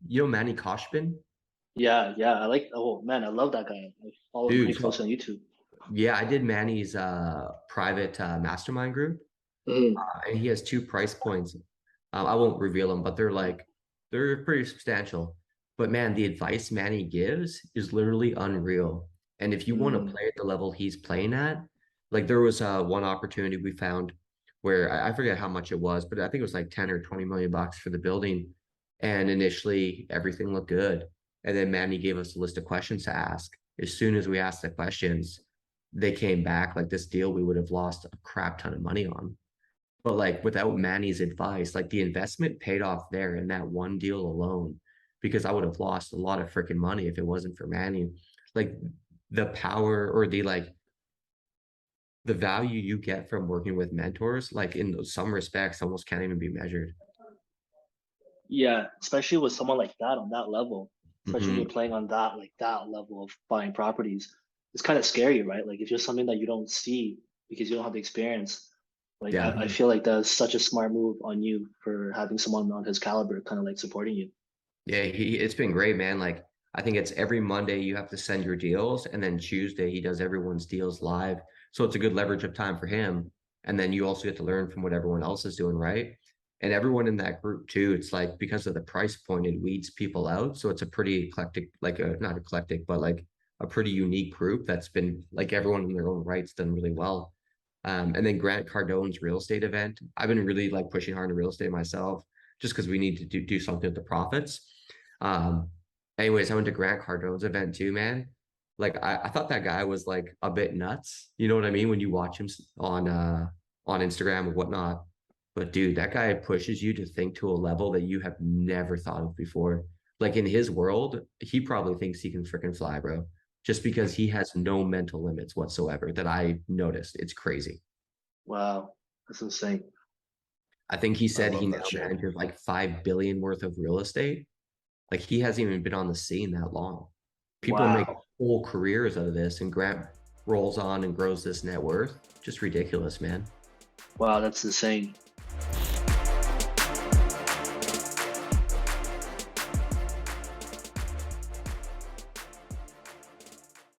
you know Manny Koshbin? Yeah, yeah. Oh man, I love that guy. I follow him Dude, pretty so closely on YouTube. yeah, I did Manny's private mastermind group, Mhm. and he has two price points. I won't reveal them, but they're pretty substantial. But man, the advice Manny gives is literally unreal. And if you want to Mm. play at the level he's playing at, like there was one opportunity we found where I forget how much it was, but I think it was like 10 or 20 million bucks for the building. And initially everything looked good. And then Manny gave us a list of questions to ask. As soon as we asked the questions, they came back like this deal we would have lost a crap ton of money on. But like without Manny's advice, like the investment paid off there in that one deal alone, because I would have lost a lot of freaking money if it wasn't for Manny. Like the power or the value you get from working with mentors, like in some respects, almost can't even be measured. Yeah, especially with someone like that on that level, especially when you're Hmm. playing on that level of buying properties, it's kind of scary, right? Like if you're something that you don't see because you don't have the experience, like I Yeah. feel like that's such a smart move on you for having someone on his caliber kind of like supporting you. Yeah, it's been great, man. Like I think it's every Monday you have to send your deals, and then Tuesday he does everyone's deals live. So it's a good leverage of time for him. And then you also get to learn from what everyone else is doing, right? And everyone in that group too, it's like because of the price point, it weeds people out. So it's a pretty eclectic, like a not eclectic, but like a pretty unique group that's been like everyone in their own rights done really well. And then Grant Cardone's real estate event. I've been really like pushing hard in real estate myself, just because we need to do something with the profits. Um, Anyways, I went to Grant Cardone's event too, man. Like I thought that guy was like a bit nuts. You know what I mean? When you watch him on Instagram or whatnot. But dude, that guy pushes you to think to a level that you have never thought of before. Like in his world, he probably thinks he can freaking fly, bro. Just because he has no mental limits whatsoever that I noticed. It's crazy. Wow, that's insane. I think he I said he love that now shit. manages like 5 billion worth of real estate. Like he hasn't even been on the scene that long. People make Wow. whole careers out of this, and Grant rolls on and grows this net worth. Just ridiculous, man. Wow, that's insane.